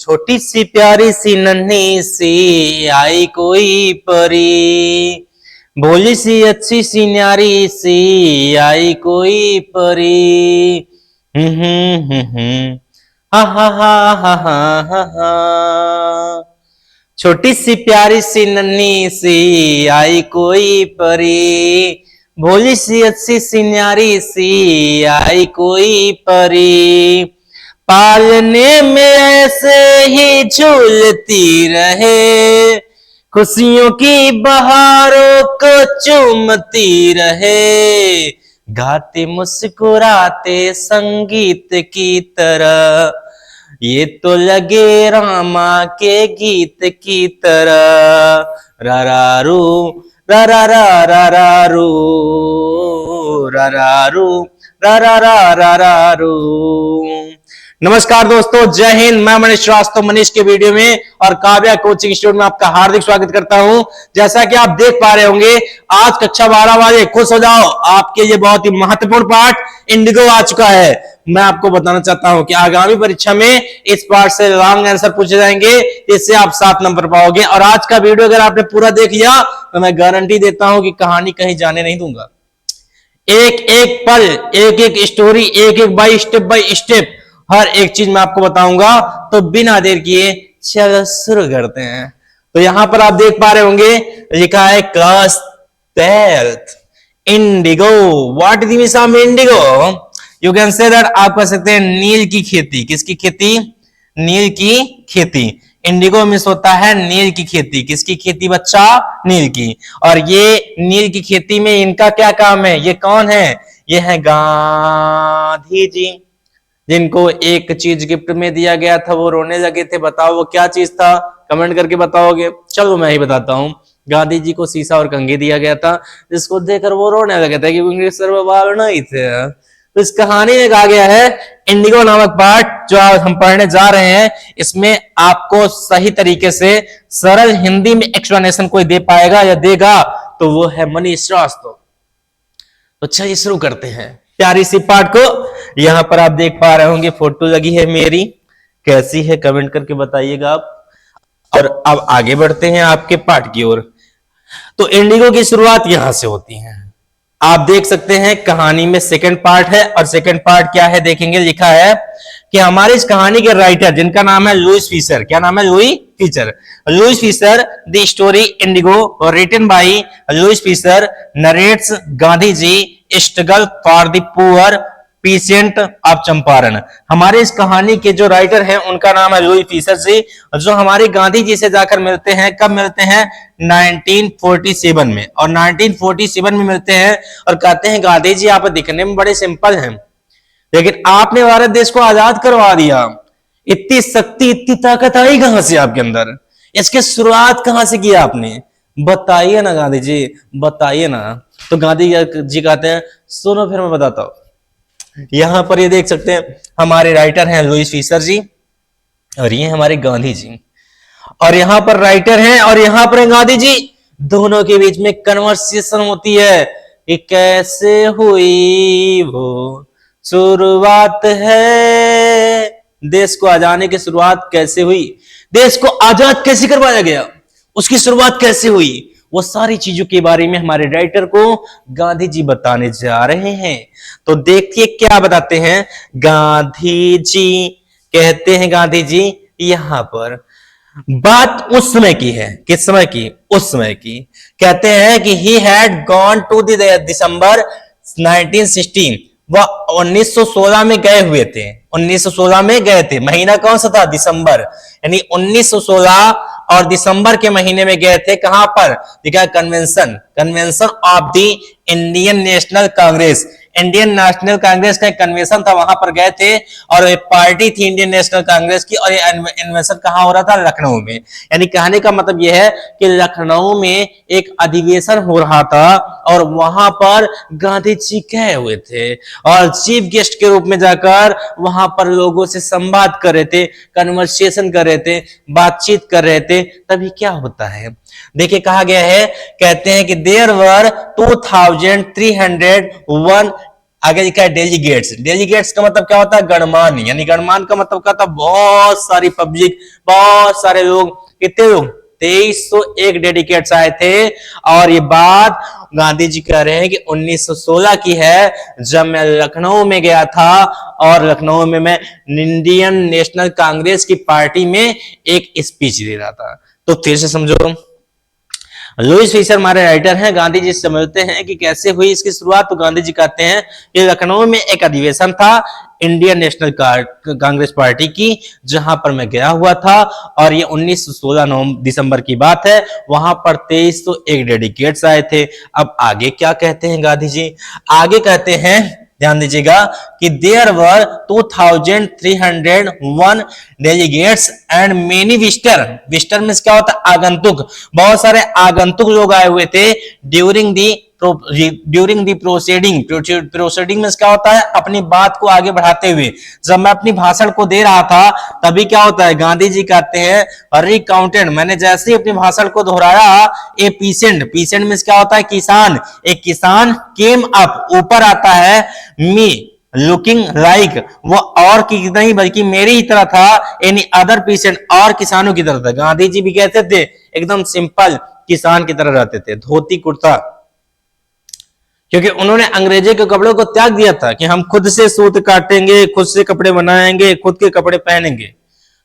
छोटी सी प्यारी सी नन्ही सी आई कोई परी, भोली सी अच्छी सी न्यारी सी आई कोई परी। हा हा हा हा हा हा हा। छोटी सी प्यारी सी नन्ही सी आई कोई परी, भोली सी अच्छी सी न्यारी सी आई कोई परी। पालने में ऐसे ही झूलती रहे, खुशियों की बहारों को चूमती रहे, गाते मुस्कुराते संगीत की तरह, ये तो लगे रामा के गीत की तरह। रारारू रारारा रारारू रारारू रारारा रारारू। नमस्कार दोस्तों, जय हिंद। मैं मनीष श्रीवास्तव मनीष के वीडियो में और काव्या कोचिंग इंस्टीट्यूट में आपका हार्दिक स्वागत करता हूं। जैसा कि आप देख पा रहे होंगे, आज कक्षा 12 वाले खुश हो जाओ, आपके लिए बहुत ही महत्वपूर्ण पाठ इंडिगो आ चुका है। मैं आपको बताना चाहता हूं कि आगामी परीक्षा में इस पाठ से लॉन्ग आंसर पूछे जाएंगे, जिससे आप 7 नंबर पाओगे। और आज का वीडियो अगर आपने पूरा देख लिया तो मैं गारंटी देता हूं कि कहानी कहीं जाने नहीं दूंगा। एक एक पल, एक एक स्टोरी, एक एक बाई स्टेप हर एक चीज मैं आपको बताऊंगा। तो बिना देर किए चलो शुरू करते हैं। तो यहां पर आप देख पा रहे होंगे, लिखा है class 12th Indigo. What is the meaning of Indigo? You can say that, आप कह सकते हैं नील की खेती। किसकी खेती? नील की खेती। इंडिगो मीन्स होता है नील की खेती। किसकी खेती बच्चा? नील की। और ये नील की खेती में इनका क्या काम है? ये कौन है? ये है गांधी जी, जिनको एक चीज गिफ्ट में दिया गया था, वो रोने लगे थे। बताओ वो क्या चीज था? कमेंट करके बताओगे? चलो मैं ही बताता हूं। गांधी जी को शीशा और कंघी दिया गया था, जिसको देखकर वो रोने लगे थे क्योंकि उनके सर में बाल नहीं थे। तो इस कहानी में कहा गया है, इंडिगो नामक पाठ जो आज हम पढ़ने जा रहे हैं, इसमें आपको सही तरीके से सरल हिंदी में एक्सप्लेनेशन कोई दे पाएगा या देगा तो वो है मनीष श्रीवास्तव। तो चलिए शुरू करते हैं प्यारी सी पाठ को। यहां पर आप देख पा रहे होंगे, फोटो लगी है मेरी। कैसी है कमेंट करके बताइएगा आप। और अब आगे बढ़ते हैं आपके पाठ की ओर। तो इंडिगो की शुरुआत यहां से होती है। आप देख सकते हैं कहानी में सेकंड पार्ट है, और सेकंड पार्ट क्या है देखेंगे। लिखा है कि हमारे इस कहानी के राइटर, जिनका नाम है लुईस फिशर। क्या नाम है? Louis Fischer. Louis Fischer, the story Indigo written by Louis Fischer, narrates Gandhi ji struggle for the poor peasant of Champaran. हमारे इस कहानी के जो राइटर हैं उनका नाम है लुईस फिशर जी, जो हमारे गांधी जी से जाकर मिलते हैं। कब मिलते हैं? 1947 में। और 1947 में मिलते हैं और कहते हैं गांधी जी आप दिखने में बड़े सिंपल हैं, लेकिन आपने भारत देश को आजाद करवा दिया। इतनी शक्ति, इतनी ताकत आई कहां से आपके अंदर? इसकी शुरुआत कहां से की आपने? बताइए ना गांधी जी, बताइए ना। तो गांधी जी कहते हैं सुनो फिर मैं बताता हूं। यहां पर ये देख सकते हैं हमारे राइटर हैं लुईस फिशर जी, और ये हमारे गांधी जी। और यहां पर राइटर हैं और यहां पर गांधी जी। दोनों के बीच में कन्वर्सेशन होती है कि कैसे हुई वो शुरुआत है, देश को आजादी की शुरुआत कैसे हुई, देश को आजाद कैसे करवाया गया, उसकी शुरुआत कैसे हुई, वो सारी चीजों के बारे में हमारे राइटर को गांधी जी बताने जा रहे हैं। तो देखिए क्या बताते हैं गांधी जी। कहते हैं गांधी जी यहां पर बात उस समय की है। किस समय की? उस समय की। कहते हैं कि ही हैड गॉन टू दिसंबर 1916। वह 1916 में गए हुए थे। 1916 में गए थे। महीना कौन सा था? दिसंबर। यानी 1916 और दिसंबर के महीने में गए थे। कहां पर? लिखा convention, convention of the Indian national Congress. Indian national Congress का एक कन्वेंशन था, वहां पर गए थे। और एक पार्टी थी इंडियन नेशनल कांग्रेस की, और ये कन्वेंशन कहां हो रहा था? लखनऊ में। यानी कहने का मतलब यह है कि लखनऊ में एक अधिवेशन हो रहा था और वहां पर गांधी जी गए हुए थे और चीफ गेस्ट के रूप में जाकर वहां पर लोगों से संवाद कर रहे थे, कन्वर्सेशन कर रहे थे, बातचीत कर रहे थे। तभी क्या होता है देखिए, कहा गया है, कहते हैं कि देयर वर 2301 आगे लिखा है डेलीगेट्स। डेलीगेट्स का मतलब क्या होता है? गणमान्य। यानी गणमान्य का मतलब क्या होता है? बहुत सारी पब्लिक, बहुत सारे लोग। कितने लोग? 2301 डेलीगेट्स आए थे। और ये बात गांधी जी कह रहे हैं कि 1916 की है, जब मैं लखनऊ में गया था और लखनऊ में मैं इंडियन नेशनल कांग्रेस की पार्टी में एक स्पीच दे रहा था। तो फिर से समझो, लुईस फिशर हमारे राइटर हैं, गांधी जी समझते हैं कि कैसे हुई इसकी शुरुआत। तो गांधी जी कहते हैं कि लखनऊ में एक अधिवेशन था इंडियन नेशनल कांग्रेस पार्टी की, जहां पर मैं गया हुआ था, और ये 1916 दिसंबर की बात है। वहां पर 2301 डेलीगेट्स आए थे। अब आगे क्या कहते हैं गांधी जी? आगे कहते हैं, ध्यान दीजिएगा, कि there were 2301 delegates and many visitor. Visitor means क्या होता है? आगंतुक। बहुत सारे आगंतुक लोग आए हुए थे ड्यूरिंग दी प्रोसीडिंग। प्रोसीडिंग में क्या होता है? अपनी बात को आगे बढ़ाते हुए। जब मैं अपनी भाषण को दे रहा था तभी क्या होता है? गांधी जी कहते हैं रिकाउंटेड, मैंने जैसे ही अपनी भाषण को दोहराया, ए पीसेंट में क्या होता है? किसान। एक किसान केम अप, ऊपर आता है, मी लुकिंग लाइक, वो और की नहीं बल्कि मेरी ही तरह था, एनी अदर पीसेंट, और किसानों की तरह था। गांधी जी भी कहते थे एकदम सिंपल किसान की तरह रहते थे, धोती कुर्ता, क्योंकि उन्होंने अंग्रेजी के कपड़ों को त्याग दिया था कि हम खुद से सूत काटेंगे, खुद से कपड़े बनाएंगे, खुद के कपड़े पहनेंगे।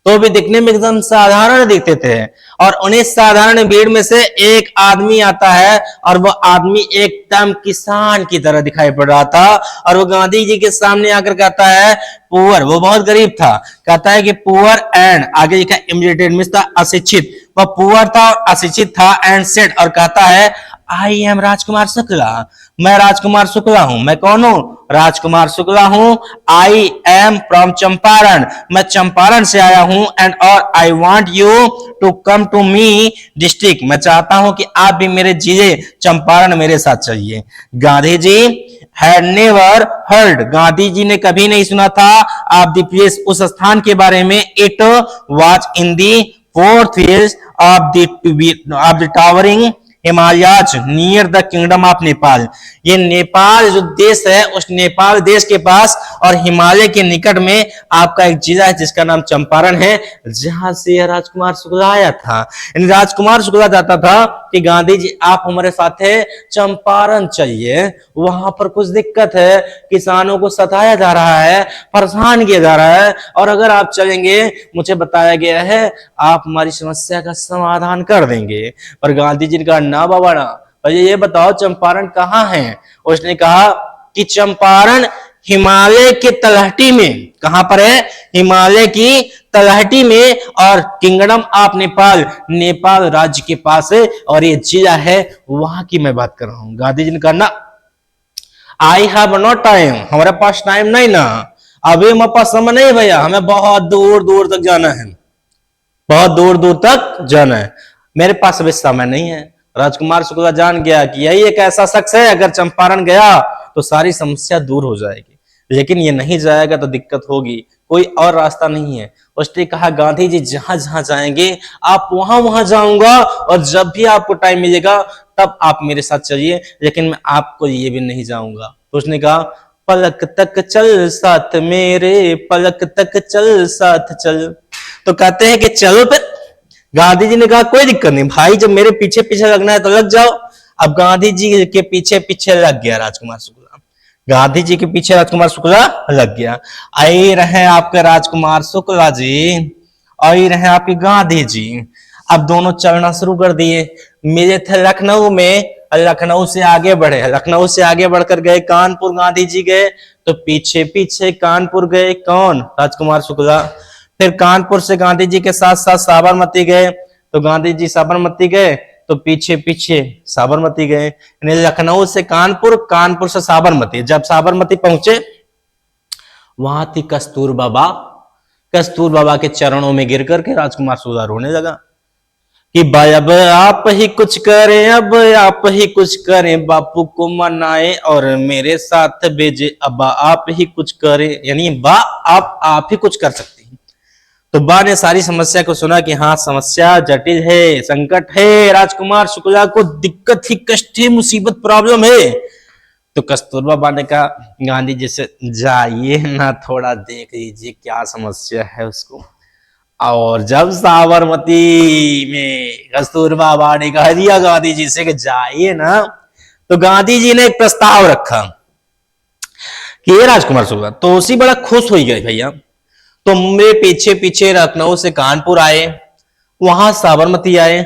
तो भी दिखने में एकदम साधारण दिखते थे। और उन्हें साधारण भीड़ में से एक आदमी आता है, और वो आदमी एकदम किसान की तरह दिखाई पड़ रहा था। और वो गांधी जी के सामने आकर कहता है पुअर, वो बहुत गरीब था, कहता है कि पुअर एंड, आगे लिखा इमिलिटेड मींस था अशिक्षित, वह पुअर था और अशिक्षित था, एंड सेड, और कहता है आई एम राजकुमार शुक्ला, मैं राजकुमार शुक्ला हूं। मैं कौन हूं? राजकुमार शुक्ला हूं। आई एम फ्रॉम चंपारण, मैं चंपारण से आया हूं। एंड और I want you to come to me district, मैं चाहता हूं कि आप भी मेरे जिले चंपारण मेरे साथ चलिए। Gandhi ji had never heard, Gandhi ji ने कभी नहीं सुना था आप द प्लेस, उस स्थान के बारे में। It was in the fourth phase of the towering Himalayas near the kingdom of Nepal. ये नेपाल जो देश है, उस नेपाल देश के पास और हिमालय के निकट में आपका एक जिला है जिसका नाम चंपारण है, जहां से राजकुमार शुक्ला आया था। राजकुमार शुक्ला चाहता था कि गांधी जी आप हमारे साथ है, चंपारण चलिए, वहां पर कुछ दिक्कत है, किसानों को सताया जा रहा है, परेशान किया जा रहा है, और अगर आप चलेंगे, मुझे बताया गया है, आप हमारी समस्या का समाधान कर देंगे। पर गांधी जी ने कहा ना बाबा ना, भैया ये बताओ चंपारण कहाँ है? उसने कहा कि चंपारण हिमालय के तलहटी में। कहां पर है? हिमालय की तलहटी में, और किंगडम ऑफ नेपाल, नेपाल राज्य के पास है, और ये जिला है, वहां की मैं बात कर रहा हूं। गांधी जी ने कहा ना, आई हैव नो टाइम, हमारे पास टाइम नहीं ना, अभी हमारे पास समय नहीं भैया, हमें बहुत दूर दूर तक जाना है, बहुत दूर दूर तक जाना है, मेरे पास अभी समय नहीं है। राजकुमार शुक्ला जान गया कि यही एक ऐसा शख्स है, अगर चंपारण गया तो सारी समस्या दूर हो जाएगी, लेकिन ये नहीं जाएगा तो दिक्कत होगी, कोई और रास्ता नहीं है। उसने कहा गांधी जी जहां जहां जाएंगे आप वहां वहां जाऊंगा, और जब भी आपको टाइम मिलेगा तब आप मेरे साथ चलिए, लेकिन मैं आपको ये भी नहीं जाऊंगा। तो उसने कहा पलक तक चल साथ मेरे, पलक तक चल साथ चल। तो कहते हैं कि चलो फिर। गांधी जी ने कहा कोई दिक्कत नहीं भाई, जब मेरे पीछे पीछे लगना है तो लग जाओ। अब गांधी जी के पीछे पीछे लग गया राजकुमार शुक्ला, गांधी जी के पीछे राजकुमार शुक्ला लग गया। आई रहे आपके राजकुमार शुक्ला जी, आई रहे आपके गांधी जी। अब दोनों चलना शुरू कर दिए। मिले थे लखनऊ में, लखनऊ से आगे बढ़े, लखनऊ से आगे बढ़कर गए कानपुर, गांधी जी गए तो पीछे पीछे कानपुर गए, कौन? राजकुमार शुक्ला। फिर कानपुर से गांधी जी के साथ साथ साबरमती गए, तो गांधी जी साबरमती गए तो पीछे पीछे साबरमती गए। लखनऊ से कानपुर, कानपुर से साबरमती। जब साबरमती पहुंचे वहां थी कस्तूरबा बाबा, कस्तूरबा के चरणों में गिर करके राजकुमार शुक्ला रोने लगा कि भाई अब आप ही कुछ करें, अब आप ही कुछ करें, बापू को मनाए और मेरे साथ भेजे, अब आप ही कुछ करें, यानी बा आप ही कुछ कर सकते हैं। तो बा ने सारी समस्या को सुना कि हाँ समस्या जटिल है, संकट है, राजकुमार शुक्ला को दिक्कत ही, कष्ट है, मुसीबत, प्रॉब्लम है। तो कस्तूरबा बांड ने कहा गांधी जी से, जाइए ना थोड़ा देख लीजिए क्या समस्या है उसको। और जब साबरमती में कस्तूरबा बांड ने कह दिया गांधी जी से कि जाइए ना, तो गांधी जी ने एक प्रस्ताव रखा कि ये राजकुमार शुक्ला, तो उसी बड़ा खुश हो गए भैया। तो मेरे पीछे पीछे लखनऊ से कानपुर आए, वहां साबरमती आए।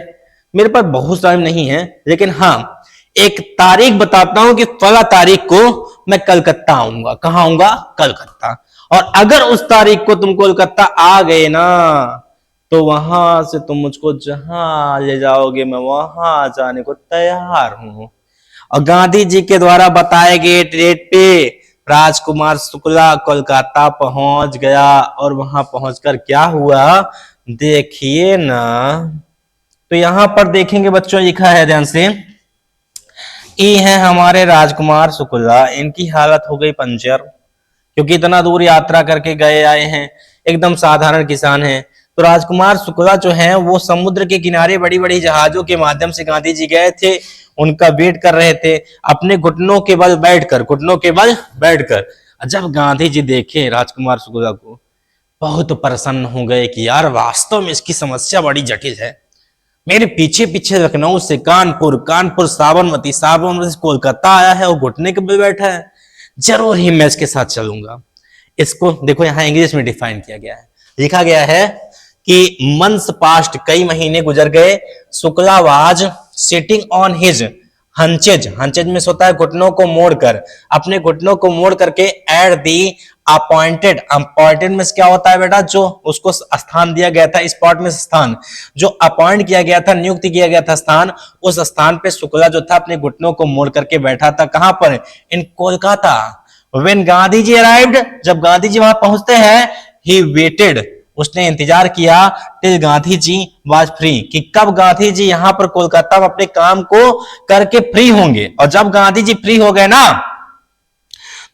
मेरे पास बहुत टाइम नहीं है, लेकिन हाँ एक तारीख बताता हूं कि 16 तारीख को मैं कलकत्ता आऊंगा। कहां आऊंगा? कलकत्ता। और अगर उस तारीख को तुम कोलकाता आ गए ना, तो वहां से तुम मुझको जहां ले जाओगे मैं वहां जाने को तैयार हूं। और गांधी जी के द्वारा बताए गए डेट पे राजकुमार शुक्ला कोलकाता पहुंच गया। और वहां पहुंचकर क्या हुआ देखिए ना। तो यहां पर देखेंगे बच्चों, लिखा है ध्यान से, ये है हमारे राजकुमार शुक्ला, इनकी हालत हो गई पंचर, क्योंकि इतना दूर यात्रा करके गए आए हैं, एकदम साधारण किसान हैं। तो राजकुमार शुक्ला जो है वो समुद्र के किनारे बड़ी बड़ी जहाजों के माध्यम से गांधी जी गए थे, उनका वेट कर रहे थे अपने घुटनों के बल बैठकर, घुटनों के बल बैठकर। जब गांधी जी देखे राजकुमार शुक्ला को, बहुत प्रसन्न हो गए कि यार वास्तव में इसकी समस्या बड़ी जटिल है। मेरे पीछे पीछे लखनऊ से कानपुर, कानपुर साबरमती, साबरमती से कोलकाता आया है और घुटने के बल बैठा है, जरूर ही मैं इसके साथ चलूंगा। इसको देखो यहां इंग्लिश में डिफाइन किया गया है, लिखा गया है कि मंथ्स पास्ट, कई महीने गुजर गए, Shukla was sitting on his haunches, haunches में सोता है घुटनों को मोड़कर, अपने घुटनों को मोड़ करके एट दी अपॉइंटेड, अपॉइंटेड में क्या होता है बेटा, जो उसको स्थान दिया गया था, स्पॉट में स्थान, जो अपॉइंट किया गया था, नियुक्त किया गया था स्थान, उस स्थान पे शुक्ला जो था अपने घुटनों को मोड़ करके बैठा था। कहां पर? In Kolkata. When Gandhi ji arrived, जब गांधी जी वहां पहुंचते हैं, ही वेटेड, उसने इंतजार किया till Gandhi ji was free, कि कब गांधी जी यहां पर कोलकाता में अपने काम को करके फ्री होंगे। और जब गांधी जी फ्री हो गए ना,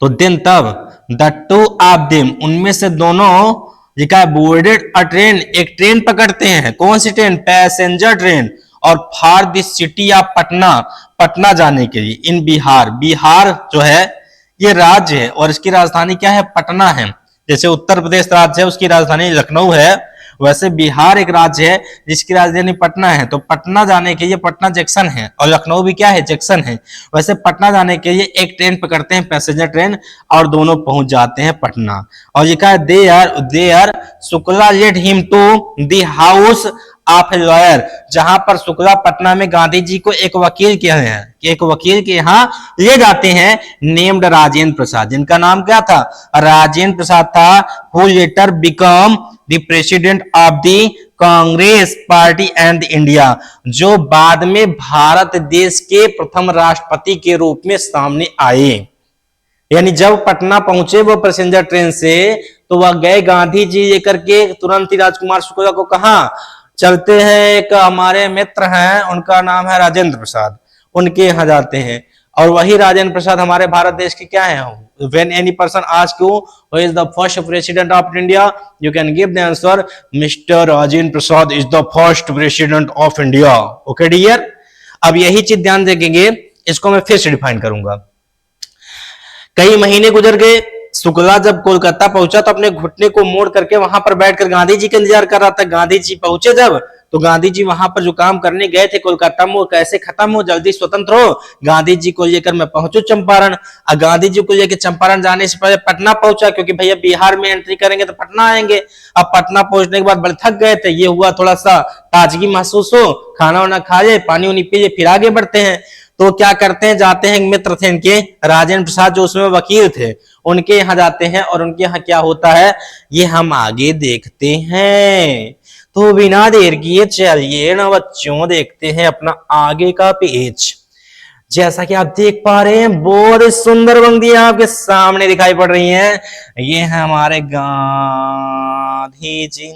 तो दिन तब द टू ऑफ देम, उनमें से दोनों लिखा है बोर्डेड अ ट्रेन, एक ट्रेन पकड़ते हैं। कौन सी ट्रेन? Passenger train. और for this city of Patna, Patna जाने के लिए। इन बिहार, बिहार जो है ये राज्य है और इसकी राजधानी क्या है? पटना है। जैसे उत्तर प्रदेश राज्य है उसकी राजधानी लखनऊ है, वैसे बिहार एक राज्य है जिसकी राजधानी पटना है। तो पटना जाने के लिए पटना जंक्शन है और लखनऊ भी क्या है? जंक्शन है। वैसे पटना जाने के लिए एक ट्रेन पकड़ते हैं, पैसेंजर ट्रेन, और दोनों पहुंच जाते हैं पटना। और लिखा है there Shukla led him to the house of a lawyer, जहां पर शुक्ला पटना में गांधी जी को एक वकील के हैं, एक वकील के यहाँ ले जाते हैं, नेम्ड राजेंद्र प्रसाद, जिनका नाम क्या था? राजेंद्र प्रसाद था, who letter become the president of the Congress party and India, जो बाद में भारत देश के प्रथम राष्ट्रपति के रूप में सामने आए। यानी जब पटना पहुंचे वो पैसेंजर ट्रेन से, तो वह गए गांधी जी लेकर के, तुरंत ही राजकुमार शुक्ला को कहा चलते हैं, एक हमारे मित्र हैं उनका नाम है राजेंद्र प्रसाद, उनके यहाँ जाते हैं। और वही राजेंद्र प्रसाद हमारे भारत देश के क्या है? When any person asks you who is the first president of India, you can give the answer, Mr. Rajendra Prasad is the first president of India. Okay dear? अब यही चीज ध्यान देंगे, इसको मैं फिर से डिफाइन करूंगा। कई महीने गुजर गए, शुक्ला जब कोलकाता पहुंचा तो अपने घुटने को मोड़ करके वहां पर बैठकर गांधी जी का इंतजार कर रहा था। गांधी जी पहुंचे जब, तो गांधी जी वहां पर जो काम करने गए थे कोलकाता में, वो कैसे खत्म हो, जल्दी स्वतंत्र हो। गांधी जी को लेकर मैं पहुंचू चंपारण। और गांधी जी को लेकर चंपारण जाने से पहले पटना पहुंचा, क्योंकि भैया बिहार में एंट्री करेंगे तो पटना आएंगे। अब पटना पहुंचने के बाद बड़े थक गए थे, ये हुआ थोड़ा सा ताजगी महसूस हो, खाना वाना खा ले, पानी उनी पी ले, फिर आगे बढ़ते हैं। तो क्या करते हैं, जाते हैं, मित्र थे इनके राजेंद्र प्रसाद जो उसमें वकील थे, उनके यहाँ जाते हैं। और उनके यहाँ क्या होता है ये हम आगे देखते हैं। तो बिना देर किए चलिए ना बच्चों, देखते हैं अपना आगे का पेज। जैसा कि आप देख पा रहे हैं, बहुत सुंदर पंक्तियां आपके सामने दिखाई पड़ रही हैं। ये है हमारे गांधी जी,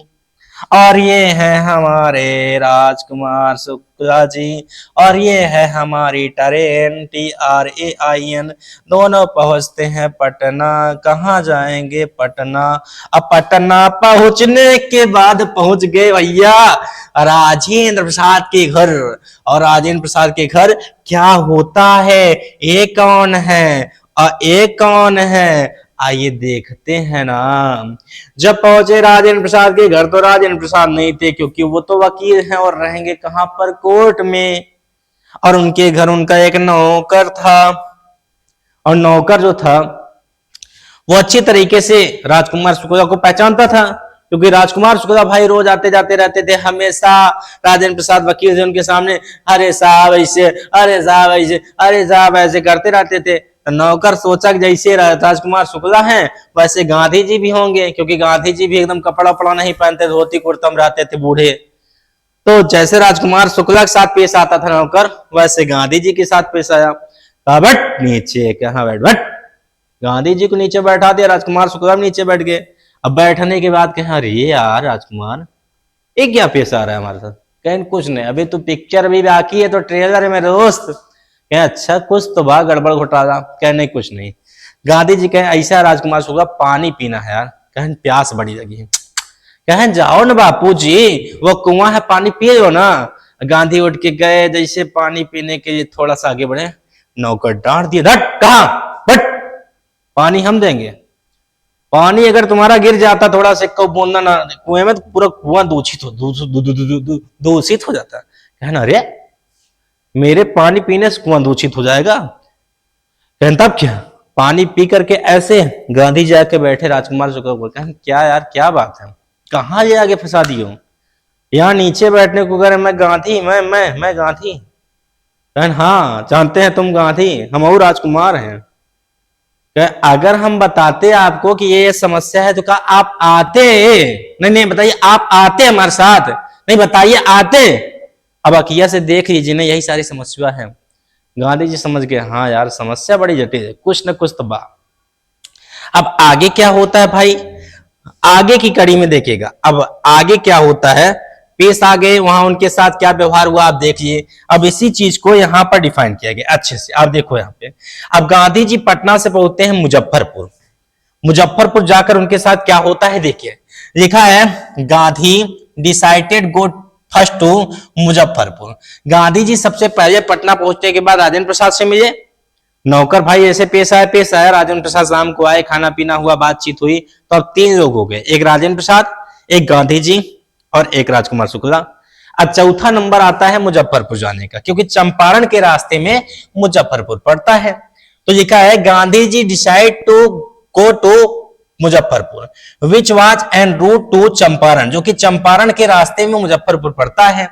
और ये है हमारे राजकुमार शुक्ला जी, और ये है हमारी ट्रेन TRAIN। दोनों पहुंचते हैं पटना। कहाँ जाएंगे? पटना। अब पटना पहुंचने के बाद पहुंच गए भैया राजेंद्र प्रसाद के घर। और राजेंद्र प्रसाद के घर क्या होता है, ये कौन है और ये कौन है, आइए देखते हैं ना। जब पहुंचे राजेंद्र प्रसाद के घर तो राजेंद्र प्रसाद नहीं थे, क्योंकि वो तो वकील हैं और रहेंगे कहां पर? कोर्ट में। और उनके घर उनका एक नौकर था, और नौकर जो था वो अच्छी तरीके से राजकुमार शुक्ला को पहचानता था, क्योंकि राजकुमार शुक्ला भाई रोज आते जाते रहते थे। हमेशा राजेंद्र प्रसाद वकील थे उनके सामने, अरे साहब ऐसे, अरे साहब ऐसे, अरे साहब ऐसे करते रहते थे। तो नौकर सोचा कि जैसे राजकुमार शुक्ला हैं वैसे गांधी जी भी होंगे, क्योंकि गांधी जी भी एकदम कपड़ा उपड़ा नहीं पहनते, धोती कुर्ता में रहते थे बूढ़े। तो जैसे राजकुमार शुक्ला के साथ पेश आता था नौकर, वैसे गांधी जी के साथ पेश आया। कहा बैठ नीचे, कहा बैठ बैठ। गांधी जी को नीचे बैठा दिया, राजकुमार शुक्ला भी नीचे बैठ गए। अब बैठने के बाद कहा, अरे यार राजकुमार ये क्या पेश आ रहा है हमारे साथ? कहें कुछ नहीं, अभी तो पिक्चर भी बाकी है, तो ट्रेलर है मेरे दोस्त। कहें अच्छा कुछ तो बा गड़बड़ घोटाला। कहें नहीं कुछ नहीं। गांधी जी कहें ऐसा राजकुमार शुक्ला पानी पीना है यार। कहें प्यास बड़ी लगी है। कहें जाओ ना बापू जी, वो कुआं है पानी पिए लो ना। गांधी उठ के गए, जैसे पानी पीने के लिए थोड़ा सा आगे बढ़े, नौकर डांट दिया, धट कहा बट पानी हम देंगे। पानी अगर तुम्हारा गिर जाता थोड़ा से बूंदा ना कुएं में, तो पूरा कुआं दूषित हो जाता। कहना अरे मेरे पानी पीने से कुआं दूषित हो जाएगा? कहना तब क्या? पानी पी करके ऐसे गांधी जी आके बैठे राजकुमार शुक्ला बोलते हैं, क्या यार क्या बात है, कहाँ ये आगे फंसा दियो? यहाँ नीचे बैठने को कह रहे मैं गांधी, मैं गांधी। कहन हाँ जानते हैं तुम गांधी, हम और राजकुमार हैं। अगर हम बताते आपको कि ये समस्या है तो क्या आप आते? नहीं नहीं बताइए, आप आते हमारे साथ? नहीं बताइए आते। अब अकिया से देख लीजिए ना, यही सारी समस्या है। गांधी जी समझ गए, हाँ यार समस्या बड़ी जटिल है, कुछ न कुछ तो बा। अब आगे क्या होता है भाई, आगे की कड़ी में देखिएगा। अब आगे क्या होता है, पेश आ गए, वहां उनके साथ क्या व्यवहार हुआ आप देखिए। अब इसी चीज को यहां पर डिफाइन किया गया अच्छे से, आप देखो यहां पे। अब गांधी जी पटना से पहुंचते हैं मुजफ्फरपुर। मुजफ्फरपुर जाकर उनके साथ क्या होता है देखिए, लिखा है Gandhi decided go first to Muzaffarpur. Gandhi ji सबसे पहले पटना पहुंचने के बाद राजेंद्र प्रसाद से मिले। नौकर भाई ऐसे पेश आया। राजेंद्र प्रसाद शाम को आए, खाना पीना हुआ, बातचीत हुई, तो अब 3 लोग हो गए, एक राजेंद्र प्रसाद, एक गांधी जी और एक राजकुमार शुक्ला। अब चौथा नंबर आता है मुजफ्फरपुर जाने का, क्योंकि चंपारण के रास्ते में मुजफ्फरपुर पड़ता है। तो लिखा है Gandhi ji decide to go to Muzaffarpur which was en route to Champaran, जो कि चंपारण के रास्ते में मुजफ्फरपुर पड़ता है।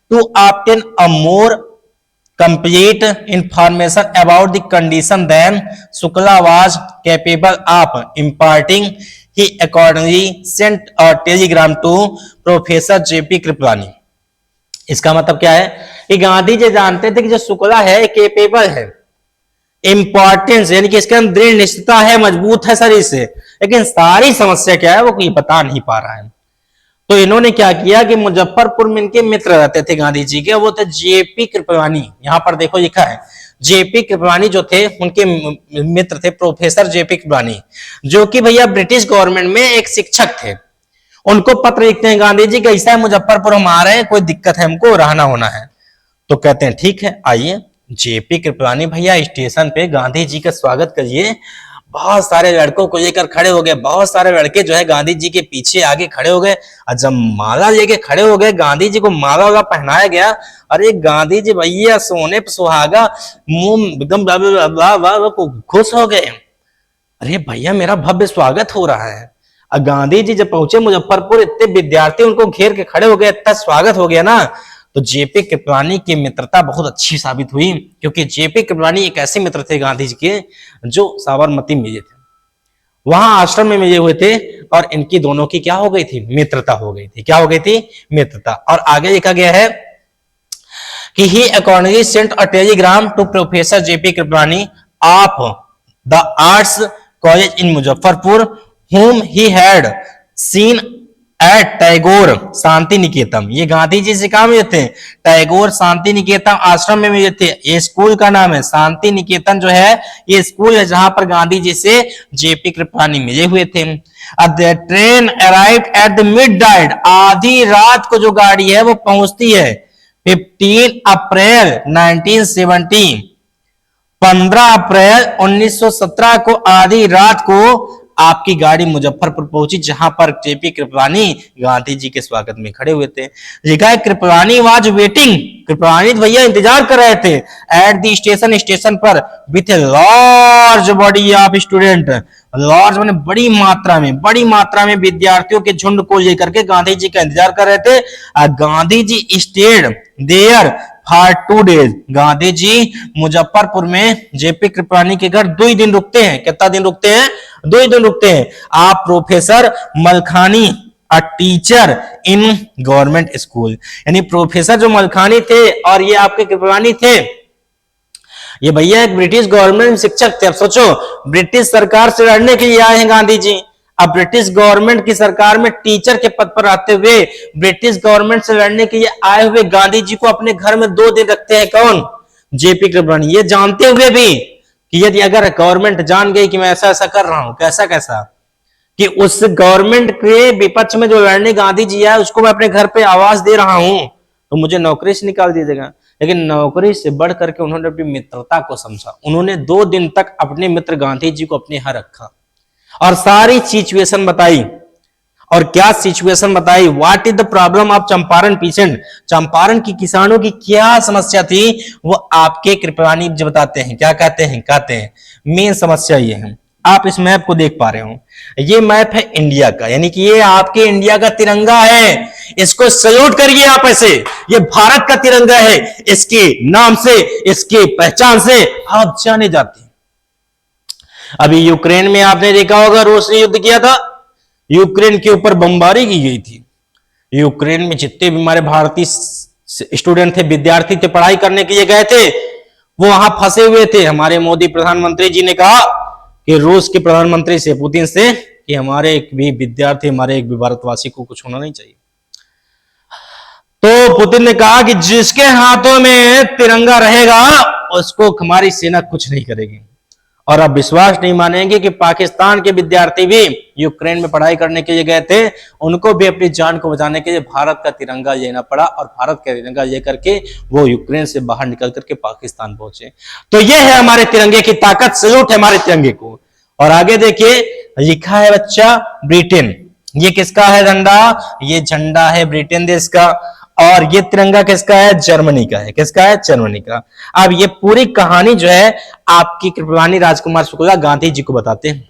To obtain a more complete information about the condition then Shukla was capable of imparting. He accordingly sent a telegram to Professor JP Kripalani. इसका मतलब क्या है कि गांधी जी जानते थे कि जो शुक्ला है केपेबल है, इंपॉर्टेंस यानी कि इसके अंदर दृढ़ निश्चितता है, मजबूत है शरीर से, लेकिन सारी समस्या क्या है वो कोई बता नहीं पा रहा है। तो इन्होंने क्या किया कि मुजफ्फरपुर में इनके मित्र रहते थे गांधी जी के, वो थे JP कृपलानी। यहां पर देखो लिखा है JP कृपलानी जो थे उनके मित्र थे प्रोफेसर JP कृपलानी, जो कि भैया ब्रिटिश गवर्नमेंट में एक शिक्षक थे। उनको पत्र लिखते हैं गांधी जी, कैसा है मुजफ्फरपुर हम आ रहे हैं, कोई दिक्कत है हमको, रहना होना है। तो कहते हैं ठीक है आइए। JP कृपलानी भैया स्टेशन पे गांधी जी का स्वागत करिए। बहुत सारे लड़कों को लेकर खड़े हो गए, बहुत सारे लड़के जो है गांधी जी के पीछे आगे खड़े हो गए। और जब माला लेके खड़े हो गए, गांधी जी को माला वाला पहनाया गया। अरे गांधी जी भैया सोने पे सुहागा, मुंह एकदम खुश हो गए। अरे भैया मेरा भव्य स्वागत हो रहा है। और गांधी जी जब पहुंचे मुजफ्फरपुर, इतने विद्यार्थी उनको घेर के खड़े हो गए, इतना स्वागत हो गया ना। तो JP कृपलानी की मित्रता बहुत अच्छी साबित हुई, क्योंकि JP कृपलानी एक ऐसे मित्र थे गांधी जी के जो साबरमती मिले थे, वहां आश्रम में मिले हुए थे, और इनकी दोनों की क्या हो गई थी, मित्रता हो गई थी। क्या हो गई थी, मित्रता। और आगे लिखा गया है कि he accordingly sent a telegram to professor JP Kripalani of the arts college in Muzaffarpur whom he had seen at Tagore Shantiniketan. ये गांधी जी से कहा मिले थे? टैगोर शांति निकेतन आश्रम में मिले थे। ये स्कूल का नाम है शांति निकेतन जो है, ये स्कूल है जहां पर गांधी जी से जेपी कृपलानी मिले हुए थे। The train arrived at the midnight, आधी रात को जो गाड़ी है वो पहुंचती है 15 अप्रैल 1970, 15 अप्रैल 1917 को आधी रात को आपकी गाड़ी मुजफ्फरपुर पहुंची, जहां पर जेपी कृपलानी गांधी जी के स्वागत में खड़े हुए थे। लिखा है कृपलानी वाज वेटिंग, कृपलानी भैया इंतजार कर रहे थे एट द स्टेशन, स्टेशन पर with a large body of student, large माने बड़ी मात्रा में विद्यार्थियों के झुंड को लेकर के गांधी जी का इंतजार कर रहे थे। Gandhi ji stayed there for 2 days, Gandhi ji Muzaffarpur में जेपी कृपलानी के घर 2 दिन रुकते हैं। कितना दिन रुकते हैं? 2 दिन रुकते हैं। आप professor Malkhani a teacher in government school, यानी प्रोफेसर जो मलखानी थे और ये आपके कृपलानी थे, ये भैया एक ब्रिटिश गवर्नमेंट में शिक्षक थे। अब सोचो, ब्रिटिश सरकार से लड़ने के लिए आए हैं गांधी जी। अब ब्रिटिश गवर्नमेंट की सरकार में टीचर के पद पर रहते हुए ब्रिटिश गवर्नमेंट से लड़ने के लिए आए हुए गांधी जी को अपने घर में 2 दिन रखते हैं कौन? जेपी कृपलानी। ये जानते हुए भी कि यदि अगर गवर्नमेंट जान गई कि मैं ऐसा ऐसा कर रहा हूं, कैसा कि उस गवर्नमेंट के विपक्ष में जो लड़ने गांधी जी है उसको मैं अपने घर पे आवाज दे रहा हूं, तो मुझे नौकरी से निकाल दीजिएगा। लेकिन नौकरी से बढ़ करके उन्होंने अपनी मित्रता को समझा। उन्होंने 2 दिन तक अपने मित्र गांधी जी को अपने यहां रखा और सारी सिचुएशन बताई। और क्या सिचुएशन बताई? What is the problem of Champaran pheasant, Champaran की किसानों की क्या समस्या थी, वो आपके कृपलानी जी बताते हैं। क्या कहते हैं? मेन समस्या ये है। आप इस मैप को देख पा रहे हो, ये मैप है इंडिया का, यानी कि ये आपके इंडिया का तिरंगा है। इसको सल्यूट करिए आप ऐसे, ये भारत का तिरंगा है। इसके नाम से, इसके पहचान से आप जाने जाते हैं। अभी यूक्रेन में आपने देखा होगा, रूस ने युद्ध किया था, यूक्रेन के ऊपर बमबारी की गई थी। यूक्रेन में जितने भी हमारे भारतीय स्टूडेंट थे, विद्यार्थी थे, पढ़ाई करने के लिए गए थे, वो वहां फंसे हुए थे। हमारे मोदी प्रधानमंत्री जी ने कहा कि रूस के प्रधानमंत्री से, पुतिन से, कि हमारे एक भी विद्यार्थी, हमारे एक भी भारतवासी को कुछ होना नहीं चाहिए। तो पुतिन ने कहा कि जिसके हाथों में तिरंगा रहेगा उसको हमारी सेना कुछ नहीं करेगी। और अब विश्वास नहीं मानेंगे कि पाकिस्तान के विद्यार्थी भी यूक्रेन में पढ़ाई करने के लिए गए थे, उनको भी अपनी जान को बचाने के लिए भारत का तिरंगा लेना पड़ा और भारत का तिरंगा लेकर के वो यूक्रेन से बाहर निकल करके पाकिस्तान पहुंचे। तो ये है हमारे तिरंगे की ताकत, सैल्यूट है हमारे तिरंगे को। और आगे देखिए, लिखा है बच्चा ब्रिटेन। ये किसका है झंडा? ये झंडा है ब्रिटेन देश का। और ये तिरंगा किसका है? जर्मनी का है। किसका है? जर्मनी का। अब ये पूरी कहानी जो है आपकी कृपलानी राजकुमार शुक्ला गांधी जी को बताते हैं।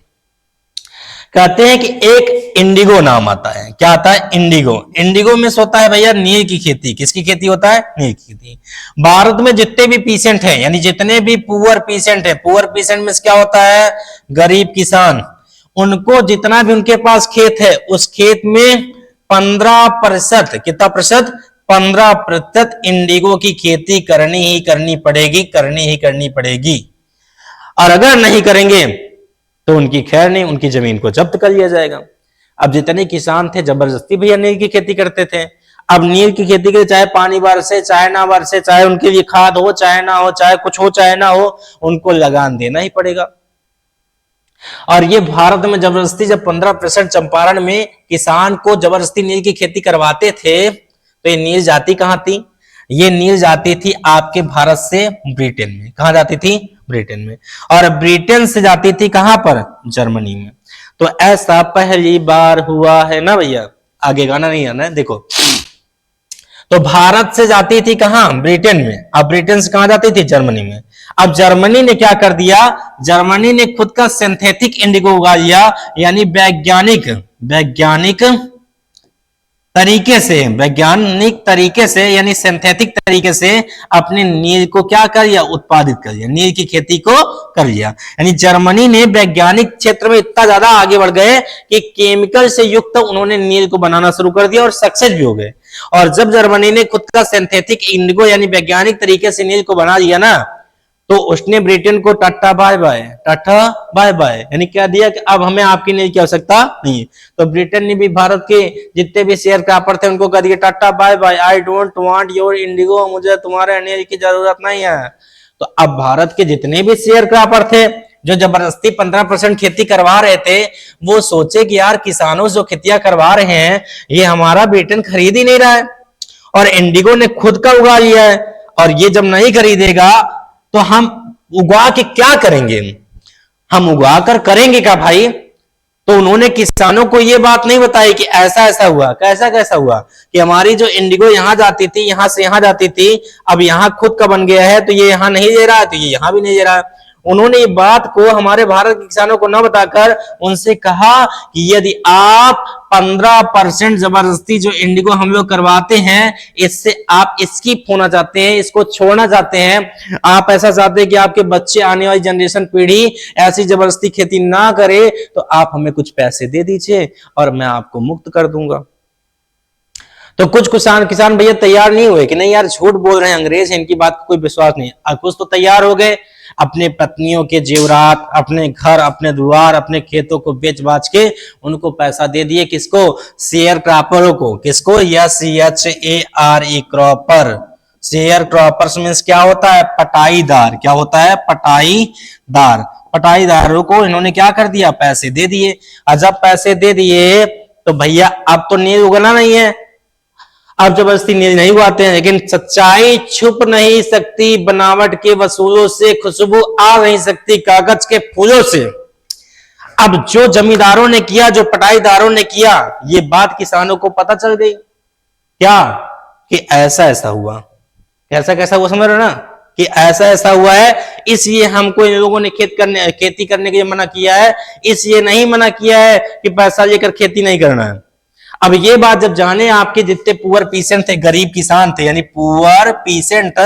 कहते हैं कि एक इंडिगो नाम आता है। क्या आता है? इंडिगो। इंडिगो में होता है भैया नील की खेती। किसकी खेती होता है? नील की खेती। भारत में जितने भी पीसेंट हैं, यानी जितने भी पुअर पीसेंट है, पुअर पीसेंट में क्या होता है? गरीब किसान। उनको जितना भी उनके पास खेत है, उस खेत में 15%, कितना प्रतिशत? 15% इंडिगो की खेती करनी ही करनी पड़ेगी। और अगर नहीं करेंगे तो उनकी खैर नहीं, उनकी जमीन को जब्त कर लिया जाएगा। अब जितने किसान थे जबरदस्ती भैया नील की खेती करते थे। अब नील की खेती के लिए चाहे पानी बरसे चाहे ना बरसे, चाहे उनके लिए खाद हो चाहे ना हो, चाहे कुछ हो चाहे ना हो, उनको लगान देना ही पड़ेगा। और ये भारत में जबरदस्ती जब 15% चंपारण में किसान को जबरदस्ती नील की खेती करवाते थे, तो ये नील जाती कहां थी? ये नील जाती थी आपके भारत से ब्रिटेन में। कहां जाती थी? ब्रिटेन में। और ब्रिटेन से जाती थी कहां पर? जर्मनी में। तो ऐसा पहली बार हुआ है ना भैया। आगे गाना नहीं आना है, देखो। तो भारत से जाती थी कहां? ब्रिटेन में। अब ब्रिटेन से कहां जाती थी? जर्मनी में। अब जर्मनी ने क्या कर दिया? जर्मनी ने खुद का सिंथेटिक इंडिगो उगा लिया, यानी वैज्ञानिक तरीके से यानी सिंथेटिक तरीके से अपने नील को क्या कर लिया? उत्पादित कर लिया, नील की खेती को कर लिया। यानी जर्मनी ने वैज्ञानिक क्षेत्र में इतना ज्यादा आगे बढ़ गए कि केमिकल से युक्त उन्होंने नील को बनाना शुरू कर दिया और सक्सेस भी हो गए। और जब जर्मनी ने खुद का सिंथेटिक इंडिगो यानी वैज्ञानिक तरीके से नील को बना लिया ना, तो उसने ब्रिटेन को tata bye bye, tata bye bye, यानी क्या दिया कि अब हमें आपकी नील की आवश्यकता नहीं है। तो ब्रिटेन ने भी भारत के जितने भी शेयर क्रापर थे उनको कह दिया tata bye bye, I don't want your indigo, मुझे तुम्हारे नील की जरूरत नहीं है। तो अब भारत के जितने भी शेयर क्रापर थे जो जबरदस्ती 15% खेती करवा रहे थे, वो सोचे कि यार किसानों जो खेतियां करवा रहे हैं ये हमारा ब्रिटेन खरीद ही नहीं रहा है और इंडिगो ने खुद का उगा लिया है, और ये जब नहीं खरीदेगा तो हम उगा के क्या करेंगे, हम उगा कर करेंगे क्या भाई। तो उन्होंने किसानों को ये बात नहीं बताई कि ऐसा ऐसा हुआ, कैसा कैसा हुआ कि हमारी जो इंडिगो यहां जाती थी, यहां से यहां जाती थी, अब यहां खुद का बन गया है तो ये यहां नहीं दे रहा है, तो ये यहां भी नहीं दे रहा है। उन्होंने ये बात को हमारे भारत के किसानों को न बताकर उनसे कहा कि यदि आप 15% जबरदस्ती जो इंडिगो हम लोग करवाते हैं, इससे आप स्किप होना चाहते हैं, इसको छोड़ना चाहते हैं, आप ऐसा चाहते हैं कि आपके बच्चे, आने वाली जनरेशन पीढ़ी ऐसी जबरदस्ती खेती ना करे, तो आप हमें कुछ पैसे दे दीजिए और मैं आपको मुक्त कर दूंगा। तो कुछ किसान भैया तैयार नहीं हुए कि नहीं यार झूठ बोल रहे हैं, अंग्रेज है, इनकी बात को कोई विश्वास नहीं है। कुछ तो तैयार हो गए, अपने पत्नियों के जेवरात, अपने घर, अपने द्वार, अपने खेतों को बेच बाच के उनको पैसा दे दिए, किसको, शेयर क्रॉपरों को। किसको, SHARE cropper. Share croppers means क्या होता है, पटाईदार। क्या होता है, पटाईदार। पटाईदारों को इन्होंने क्या कर दिया, पैसे दे दिए। और जब पैसे दे दिए तो भैया अब तो नील उगना नहीं है, अब जबरदस्ती नील नहीं उगाते हैं, लेकिन सच्चाई छुप नहीं सकती, बनावट के वसूलों से खुशबू आ नहीं सकती कागज के फूलों से। अब जो जमींदारों ने किया, जो पटाईदारों ने किया, ये बात किसानों को पता चल गई क्या, कि ऐसा ऐसा हुआ। कैसा कैसा हुआ समझ रहे ना, कि ऐसा ऐसा हुआ है, इसलिए हमको इन लोगों ने खेती करने के लिए मना किया है, इसलिए नहीं मना किया है कि पैसा लेकर खेती नहीं करना है। अब ये बात जब जाने आपके जितने पुअर पीसेंट थे, गरीब किसान थे, यानी पुअर पीसेंट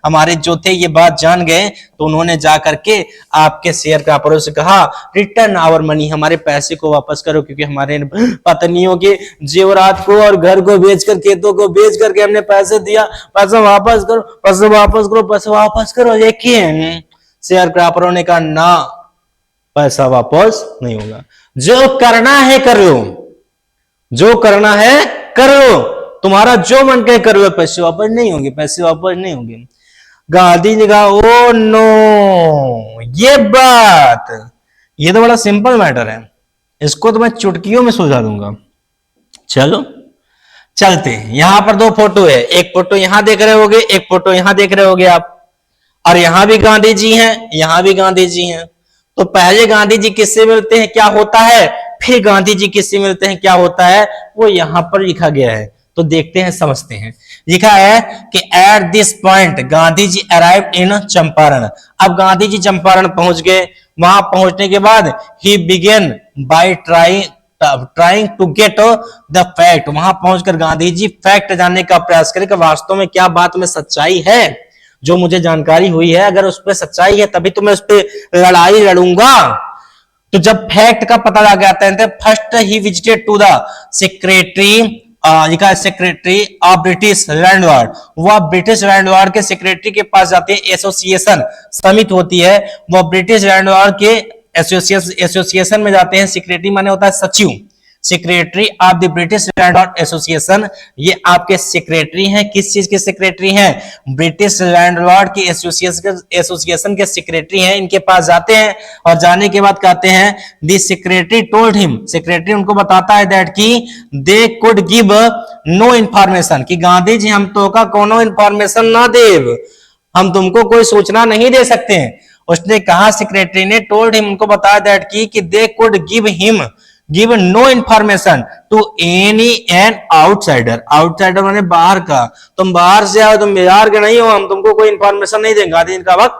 हमारे जो थे, ये बात जान गए, तो उन्होंने जाकर के आपके शेयर क्रापरों से कहा रिटर्न आवर मनी, हमारे पैसे को वापस करो, क्योंकि हमारे पत्नियों के जेवरात को और घर को बेचकर, खेतों को बेच करके हमने पैसे दिया, पैसा वापस करो, पैसा वापस करो, पैसा वापस करो। लेकिन शेयर क्रापरों ने कहा ना, पैसा वापस नहीं होगा, जो करना है कर लो, जो करना है कर लो, तुम्हारा जो मन करे कर लो, पैसे वापस नहीं होंगे, पैसे वापस नहीं होंगे। गांधी ने कहा ओ नो, ये बात, ये तो बड़ा सिंपल मैटर है, इसको तो मैं चुटकियों में सुलझा दूंगा। चलो चलते हैं। यहां पर दो फोटो है, एक फोटो यहां देख रहे होगे, एक फोटो यहां देख रहे होगे आप, और यहां भी गांधी जी हैं, यहां भी गांधी जी हैं। तो पहले गांधी जी किससे मिलते हैं, क्या होता है, फिर गांधी जी किससे मिलते हैं, क्या होता है, वो यहां पर लिखा गया है। तो देखते हैं, समझते हैं। लिखा है कि at this point Gandhi ji arrived in Champaran. अब गांधी जी चंपारण पहुंच गए। वहां पहुंचने के बाद ही begin by trying to get the fact. वहां पहुंचकर गांधी जी फैक्ट जानने का प्रयास करें कि वास्तव में क्या बात में सच्चाई है, जो मुझे जानकारी हुई है, अगर उस पर सच्चाई है तभी तो मैं उस पर लड़ाई लड़ूंगा। तो जब फैक्ट का पता लग जाता है, फर्स्ट ही विजिटेड टू द सेक्रेटरी, लिखा है सेक्रेटरी ऑफ ब्रिटिश लैंडलॉर्ड। वह ब्रिटिश लैंडलॉर्ड के सेक्रेटरी के पास जाते हैं, एसोसिएशन समिति होती है, वह ब्रिटिश लैंडलॉर्ड के एसोसिएशन में जाते हैं। सेक्रेटरी माने होता है सचिव, secretary of the British landlord association. ये आपके सेक्रेटरी हैं, किस चीज के सेक्रेटरी हैं, ब्रिटिश लैंडलॉर्ड के एसोसिएशन के सेक्रेटरी हैं। इनके पास जाते हैं और जाने के बाद कहते हैं the secretary told him, secretary उनको बताता है दैट कि they could give no information, कि गांधी जी हम तो का कोनो इंफॉर्मेशन ना देव, हम तुमको कोई सूचना नहीं दे सकते हैं। उसने कहा, सेक्रेटरी ने टोल्ड हिम, उनको बताया दैट कि they could give no information to any an outsider. Outsider माने बाहर का, तुम बाहर से आओ, तुम बिहार के नहीं हो, हम तुमको कोई इंफॉर्मेशन नहीं देंगे। गांधी का वक्त,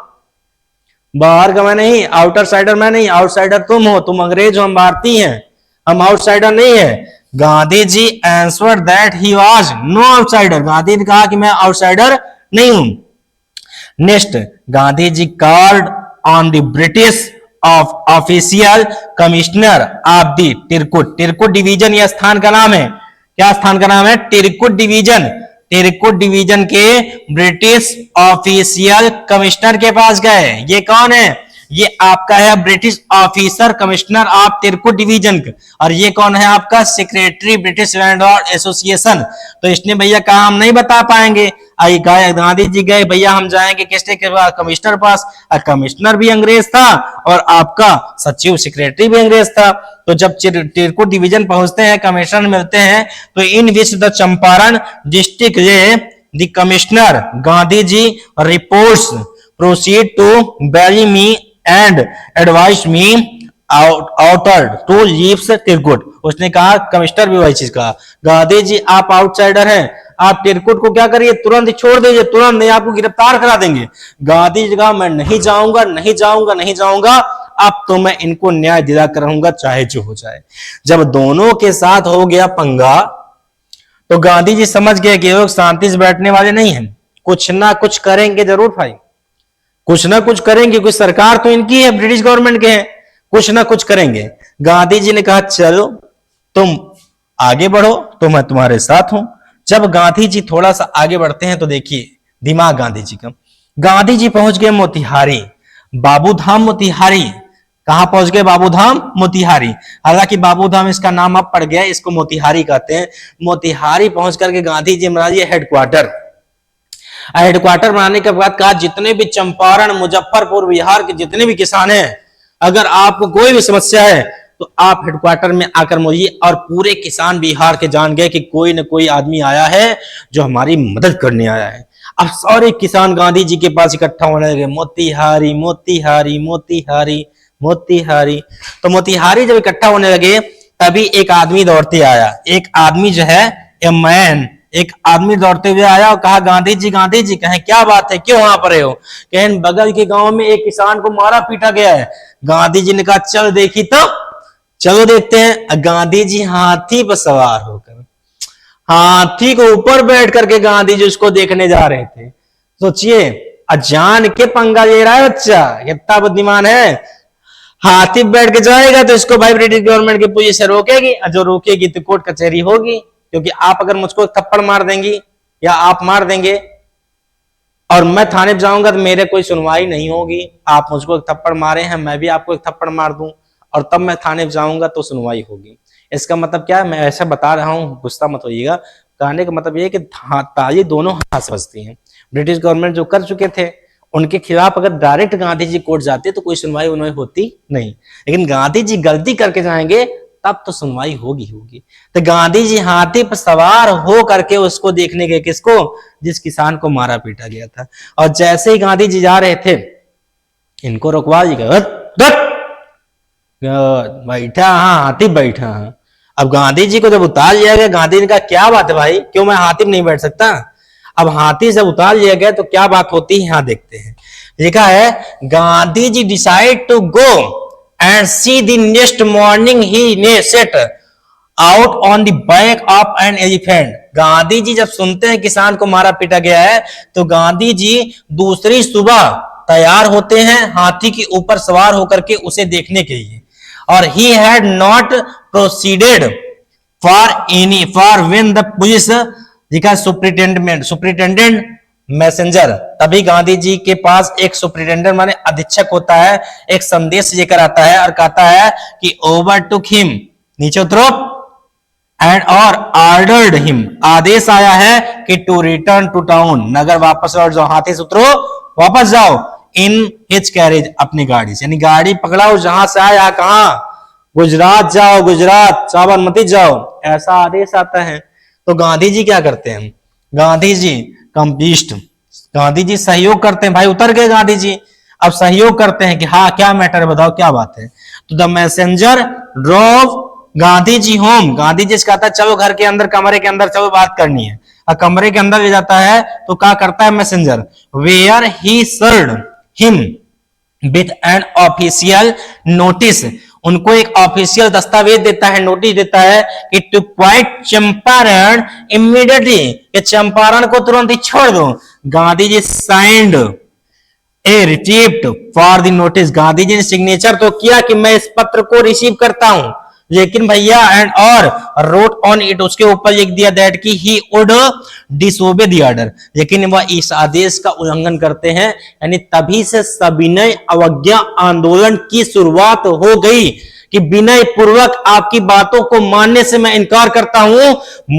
बाहर का मैं नहीं, आउटर साइडर मैं नहीं, आउटसाइडर तुम हो, तुम अंग्रेज हो, हम भारतीय हैं, हम आउटसाइडर नहीं है। Gandhi ji answer that he was no outsider, Gandhi ने कहा कि मैं आउटसाइडर नहीं हूं। Next, Gandhi ji called on the British of official commissioner of the Tirhut. Tirhut division यह स्थान का नाम है, क्या स्थान का नाम है, तिरकुट डिवीजन। तिरकुट डिवीजन के ब्रिटिश ऑफिशियल कमिश्नर के पास गए। ये कौन है? ये आपका है British officer commissioner of Tirhut division. और ये कौन है? आपका सेक्रेटरी ब्रिटिश लैंडलॉर्ड एसोसिएशन। तो इसने भैया कहा हम नहीं बता पाएंगे। गांधी जी गए, भैया हम जाएंगे किसके पास? कमिश्नर पास। कमिश्नर भी अंग्रेज था और आपका सचिव सेक्रेटरी भी अंग्रेज था। तो जब तिरकुट डिवीजन पहुंचते हैं, कमिश्नर मिलते हैं, तो in which the Champaran district the commissioner Gandhi ji reports proceed to bury me and advise me outer to leave Tirhut. उसने कहा, कमिश्नर भी वही चीज कहा, गांधी जी आप आउटसाइडर हैं, आप तिरकुट को क्या करिए? तुरंत छोड़ दीजिए, तुरंत नहीं आपको गिरफ्तार करा देंगे। गांधी जी कहा मैं नहीं जाऊंगा, नहीं जाऊंगा, नहीं जाऊंगा, अब तो मैं इनको न्याय दिला कर रहूंगा चाहे जो हो जाए। जब दोनों के साथ हो गया पंगा, तो गांधी जी समझ गए कि लोग शांति से बैठने वाले नहीं हैं, कुछ ना कुछ करेंगे जरूर भाई, कुछ ना कुछ करेंगे। कुछ सरकार तो इनकी है, ब्रिटिश गवर्नमेंट के हैं, कुछ ना कुछ करेंगे। गांधी जी ने कहा चलो तुम आगे बढ़ो, तो मैं तुम्हारे साथ हूं। जब गांधी जी थोड़ा सा आगे बढ़ते हैं तो देखिए दिमाग गांधी जी का। गांधी जी पहुंच गए मोतिहारी, बाबूधाम मोतिहारी। कहां पहुंच गए? बाबूधाम मोतिहारी। हालांकि बाबूधाम इसका नाम अब पड़ गया, इसको मोतिहारी कहते हैं। मोतिहारी पहुंच करके गांधी जी बना दिए हेडक्वार्टर। हेडक्वार्टर बनाने के बाद कहा जितने भी चंपारण, मुजफ्फरपुर, बिहार के जितने भी किसान हैं, अगर आपको कोई भी समस्या है तो आप हेडक्वार्टर में आकर मिलिए। और पूरे किसान बिहार के जान गए कि कोई न कोई आदमी आया है जो हमारी मदद करने आया है। अब सारे किसान गांधी जी के पास इकट्ठा होने लगे, मोतिहारी मोतिहारी मोतिहारी मोतिहारी। तो मोतिहारी जब इकट्ठा होने लगे, तभी एक आदमी दौड़ते आया। एक आदमी जो है, ए मैन, एक आदमी दौड़ते हुए आया और कहा गांधी जी कहें क्या बात है, क्यों वहां पर हो? कहें बगल के गांव में एक किसान को मारा पीटा गया है। गांधी जी ने कहा चल देखी तो, चलो देखते हैं। गांधी जी हाथी पर सवार होकर, हाथी को ऊपर बैठ करके गांधी जी उसको देखने जा रहे थे। सोचिए, अजान के पंगा ले रहा है बच्चा, कितना बुद्धिमान है। हाथी बैठ के जाएगा तो इसको भाई ब्रिटिश गवर्नमेंट की पुलिस से रोकेगी, और जो रोकेगी तो कोर्ट कचहरी होगी। क्योंकि आप अगर मुझको थप्पड़ मार देंगी या आप मार देंगे और मैं थाने पे जाऊंगा तो मेरे कोई सुनवाई नहीं होगी। आप मुझको एक थप्पड़ मारे हैं, मैं भी आपको एक थप्पड़ मार दूं और तब मैं थाने पे जाऊंगा तो सुनवाई होगी। इसका मतलब क्या है? मैं ऐसा बता रहा हूं, गुस्सा मत होइएगा। कहने का मतलब ये है कि ताली दोनों हाथ से बजती है। ब्रिटिश गवर्नमेंट जो कर चुके थे, उनके खिलाफ अगर डायरेक्ट गांधी जी कोर्ट जाते तो कोई सुनवाई उन्हें होती नहीं, लेकिन गांधी जी गलती करके जाएंगे तब तो सुनवाई होगी। तो गांधी जी हाथी पर सवार हो करके उसको देखने गए, किसको? जिस किसान को मारा पीटा गया था। और जैसे ही गांधी जी जा रहे थे, इनको रुकवा दिया, बैठा, हाँ हाथी बैठा। अब गांधी जी को जब उतार लिया गया, गांधी ने कहा क्या बात है भाई, क्यों मैं हाथी में नहीं बैठ सकता? अब हाथी से उतार लिया गया तो क्या बात होती है, यहां देखते हैं। लिखा है Gandhi ji decide to go and see the next morning he set out on the back of an elephant। Gandhi ji जब सुनते हैं किसान को मारा पीटा गया है, तो गांधी जी दूसरी सुबह तैयार होते हैं हाथी के ऊपर सवार होकर के उसे देखने के लिए। और he had not proceeded for when the police लिखा सुपरिटेंडेंट मैसेंजर, तभी गांधी जी के पास एक सुपरिटेंडेंट माने अधीक्षक होता है, एक संदेश लेकर आता है और कहता है कि ओवरटुक हिम, नीचे उतरो, एंड और ऑर्डर्ड हिम, आदेश आया है कि टू रिटर्न टू टाउन, नगर वापस लौट जाओ, हाथी से उतरो वापस जाओ, इन हिज कैरेज, अपनी गाड़ी से, यानी गाड़ी पकड़ाओ, जहां से आया, कहां? गुजरात जाओ, गुजरात, साबरमती जाओ, ऐसा आदेश आता है। तो गांधी जी क्या करते हैं? गांधी जी कंप्लीस्ट, गांधी जी सहयोग करते हैं। भाई उतर गए गांधी जी, अब सहयोग करते हैं कि हाँ क्या मैटर, बताओ क्या बात है। तो the messenger drove Gandhi ji home, Gandhi ji से कहता है चलो घर के अंदर, कमरे के अंदर चलो बात करनी है। और कमरे के अंदर ले जाता है तो क्या करता है messenger, where he served him with an official notice, उनको एक ऑफिशियल दस्तावेज देता है, नोटिस देता है कि टू क्वाइट चंपारण इमीडिएटली, कि चंपारण को तुरंत ही छोड़ दो। Gandhi ji signed a receipt for the notice, Gandhi ji ने सिग्नेचर तो किया कि मैं इस पत्र को रिसीव करता हूं, लेकिन भैया एंड और रोट ऑन इट, उसके ऊपर लिख दिया दैट कि he would disobey the order, लेकिन वह इस आदेश का उल्लंघन करते हैं। यानी तभी से सविनय अवज्ञा आंदोलन की शुरुआत हो गई कि विनय पूर्वक आपकी बातों को मानने से मैं इनकार करता हूं,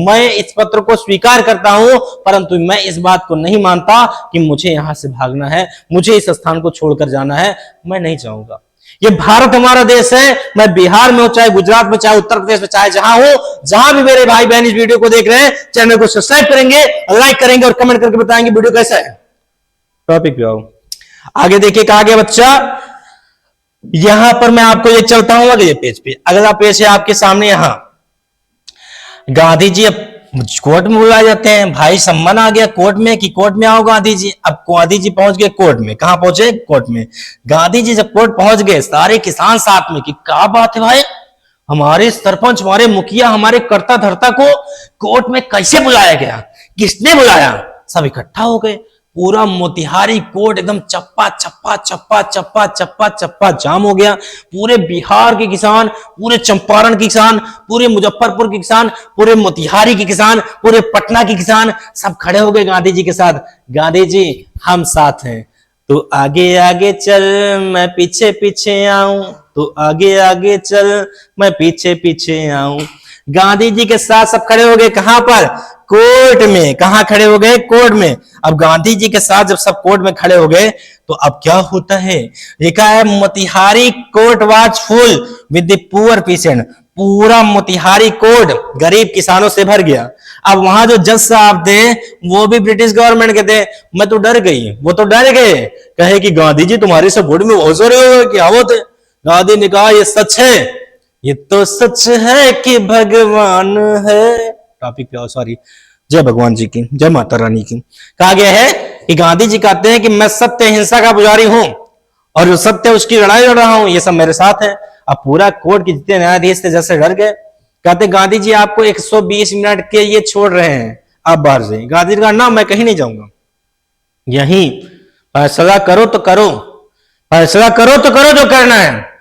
मैं इस पत्र को स्वीकार करता हूं, परंतु मैं इस बात को नहीं मानता कि मुझे यहां से भागना है, मुझे इस स्थान को छोड़कर जाना है, मैं नहीं चाहूंगा। ये भारत हमारा देश है, मैं बिहार में हूं, चाहे गुजरात में, चाहे उत्तर प्रदेश में, चाहे जहां हूं, जहां भी मेरे भाई बहन इस वीडियो को देख रहे हैं, चैनल को सब्सक्राइब करेंगे, लाइक करेंगे और कमेंट करके बताएंगे वीडियो कैसा है। टॉपिक पे आओ, आगे देखिए कहा गया बच्चा, यहां पर मैं आपको ये चलता हूं अगले पेज पे। अगला पेज है आपके सामने, यहां गांधी जी अब कोर्ट में बुलाए जाते हैं। भाई सम्मान आ गया कोर्ट में कि कोर्ट में आओ गांधी जी। अब गांधी जी पहुंच गए कोर्ट में। कहां पहुंचे? कोर्ट में। गांधी जी जब कोर्ट पहुंच गए, सारे किसान साथ में कि क्या बात है भाई, हमारे सरपंच, हमारे मुखिया, हमारे कर्ता धर्ता को कोर्ट में कैसे बुलाया गया, किसने बुलाया? सब इकट्ठा हो गए। पूरा मोतिहारी कोर्ट एकदम चप्पा चप्पा चप्पा चप्पा चप्पा चप्पा जाम हो गया। पूरे बिहार के किसान, पूरे चंपारण के किसान, पूरे मुजफ्फरपुर के किसान, पूरे मोतिहारी के किसान, पूरे पटना के किसान सब खड़े हो गए गांधी जी के साथ। गांधी जी हम साथ हैं, तो आगे आगे चल मैं पीछे पीछे आऊं, तो आगे आगे चल मैं पीछे पीछे आऊं। गांधी जी के साथ सब खड़े हो गए। कहां पर? कोर्ट में। कहां खड़े हो गए? कोर्ट में। अब गांधी जी के साथ जब सब कोर्ट में खड़े हो गए तो अब क्या होता है, लिखा है Motihari court was full with the poor pheasant. पूरा मोतिहारी कोर्ट गरीब किसानों से भर गया। अब वहां जो जज साहब थे वो भी ब्रिटिश गवर्नमेंट के थे। मैं तो डर गई, वो तो डर गए, कहे कि गांधी जी तुम्हारे सपोर्ट में बहुत सारे क्या वो थे। गांधी ने कहा ये सच है, ये तो सच है कि भगवान है। टॉपिक पे, सॉरी, जय भगवान जी की, जय माता रानी की। कहा गया है कि गांधी जी कहते हैं कि मैं सत्य हिंसा का पुजारी हूं और जो सत्य उसकी लड़ाई लड़ रहा हूं, ये सब मेरे साथ है। अब पूरा कोर्ट के जितने न्यायाधीश थे जैसे डर गए। कहते गांधी जी आपको 120 मिनट के लिए छोड़ रहे हैं, आप बाहर से। गांधी जी का ना, मैं कहीं नहीं जाऊंगा, यही फैसला करो तो करो, फैसला करो तो करो जो करना है।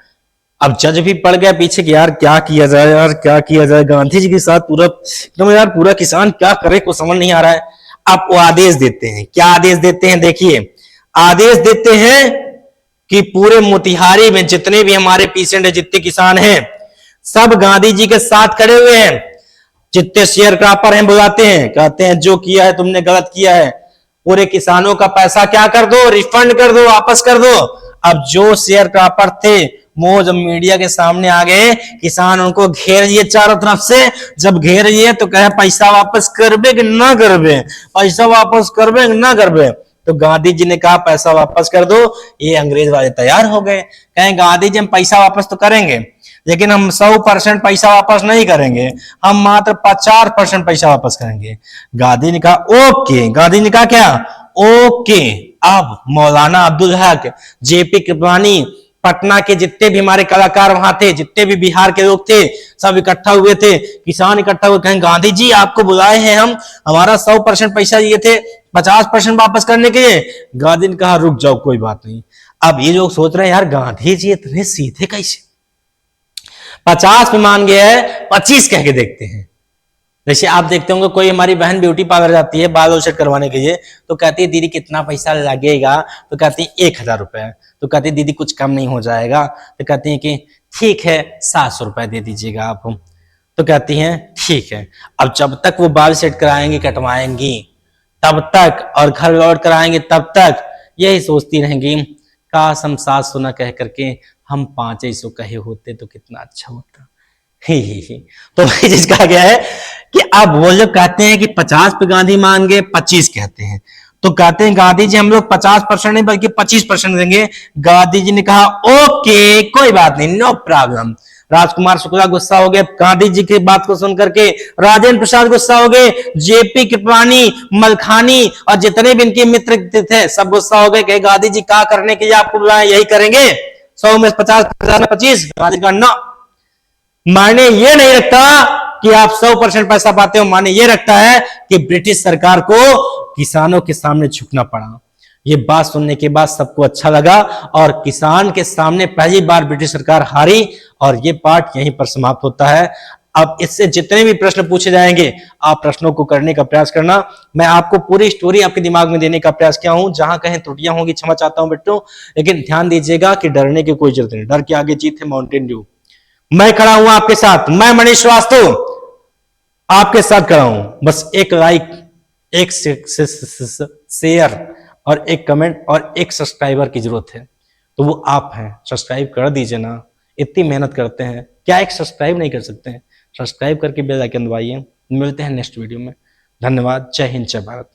अब जज भी पड़ गया पीछे कि यार क्या किया जाए, यार क्या किया जाए। गांधी जी के साथ पूरा एकदम यार पूरा किसान क्या करे, को समझ नहीं आ रहा है। अब वो आदेश देते हैं। क्या आदेश देते हैं? देखिए, आदेश देते हैं कि पूरे मोतिहारी में जितने भी हमारे पेशेंट है, जितने किसान हैं, सब गांधी जी के साथ खड़े हुए हैं। जितने शेयर क्रॉपर हैं बुलाते हैं, कहते हैं जो किया है तुमने गलत किया है, पूरे किसानों का पैसा क्या कर दो, रिफंड कर दो, वापस कर दो। अब जो शेयर क्रॉपर थे वो जब मीडिया के सामने आ गए, किसान उनको घेर लिए चारों तरफ से। जब घेर लिए तो कहे पैसा वापस करबे कि ना करबे, पैसा वापस करबे कि ना करबे। तो गांधी जी ने कहा पैसा वापस कर दो। ये अंग्रेज वाले तैयार हो गए, कहें गांधी जी हम पैसा वापस तो करेंगे, लेकिन हम 100% पैसा वापस नहीं करेंगे, हम मात्र 50% पैसा वापस करेंगे। गांधी ने कहा ओके। गांधी ने कहा क्या? ओके। अब मौलाना अब्दुल हक, जेपी कृपलानी, पटना के जितने भी हमारे कलाकार वहां थे, जितने भी बिहार के लोग थे, सब इकट्ठा हुए थे। किसान इकट्ठा हुए, कहें गांधी जी आपको बुलाए हैं हम, हमारा 100% पैसा ये थे, 50% वापस करने के लिए। गांधी ने कहा रुक जाओ, कोई बात नहीं। अब ये लोग सोच रहे हैं यार गांधी जी इतने सीधे कैसे, 50 में मान गया है, 25 कह के देखते हैं। जैसे आप देखते होंगे कोई हमारी बहन ब्यूटी पार्लर जाती है बाल सेट करवाने के लिए, तो कहती है दीदी कितना पैसा लगेगा, तो कहती है 1000 रुपए। तो कहती है दीदी कुछ कम नहीं हो जाएगा, तो कहती है कि ठीक है 700 रुपए दे दीजिएगा आप। तो कहती हैं ठीक है। अब जब तक वो बाल सेट कराएंगी, कटवाएंगी, तब तक, और घर लौट कर आएंगे तब तक यही सोचती रहेंगी काश हम 700 न कह करके हम 500 कहे होते तो कितना अच्छा होता। ही। तो वही चीज कहा गया है कि अब वो लोग कहते हैं कि 50 पे गांधी मान गए, 25 कहते हैं। तो कहते हैं गांधी जी हम लोग 50% नहीं बल्कि 25% देंगे। गांधी जी ने कहा ओके कोई बात नहीं, नो प्रॉब्लम। राजकुमार शुक्ला गुस्सा हो गए गांधी जी की बात को सुन करके, राजेंद्र प्रसाद गुस्सा हो गए, जेपी कृपलानी, मलखानी और जितने भी इनके मित्र थे सब गुस्सा हो गए कि गांधी जी क्या करने के लिए आपको बुलाए, यही करेंगे 100 में 50, 50 में 25। गांधी का ना, मायने ये नहीं रखता कि आप 100% पैसा पाते हो, माने ये रखता है कि ब्रिटिश सरकार को किसानों के सामने झुकना पड़ा। ये बात सुनने के बाद सबको अच्छा लगा और किसान के सामने पहली बार ब्रिटिश सरकार हारी और ये पार्ट यहीं पर समाप्त होता है। अब इससे जितने भी प्रश्न पूछे जाएंगे आप प्रश्नों को करने का प्रयास करना। मैं आपको पूरी स्टोरी आपके दिमाग में देने का प्रयास किया हूं, जहां कहीं त्रुटियां होंगी क्षमा चाहता हूं बेटों, लेकिन ध्यान दीजिएगा कि डरने की कोई जरूरत नहीं, डर के आगे जीत है माउंटेन ड्यू। मैं खड़ा हूं आपके साथ, मैं मनीष श्रीवास्तव आपके साथ खड़ा हूं। बस एक लाइक, एक शेयर और एक कमेंट और एक सब्सक्राइबर की जरूरत है, तो वो आप हैं। सब्सक्राइब कर दीजिए ना, इतनी मेहनत करते हैं, क्या एक सब्सक्राइब नहीं कर सकते हैं? सब्सक्राइब करके बेल आइकन दबाइए। मिलते हैं नेक्स्ट वीडियो में। धन्यवाद। जय हिंद, जय भारत।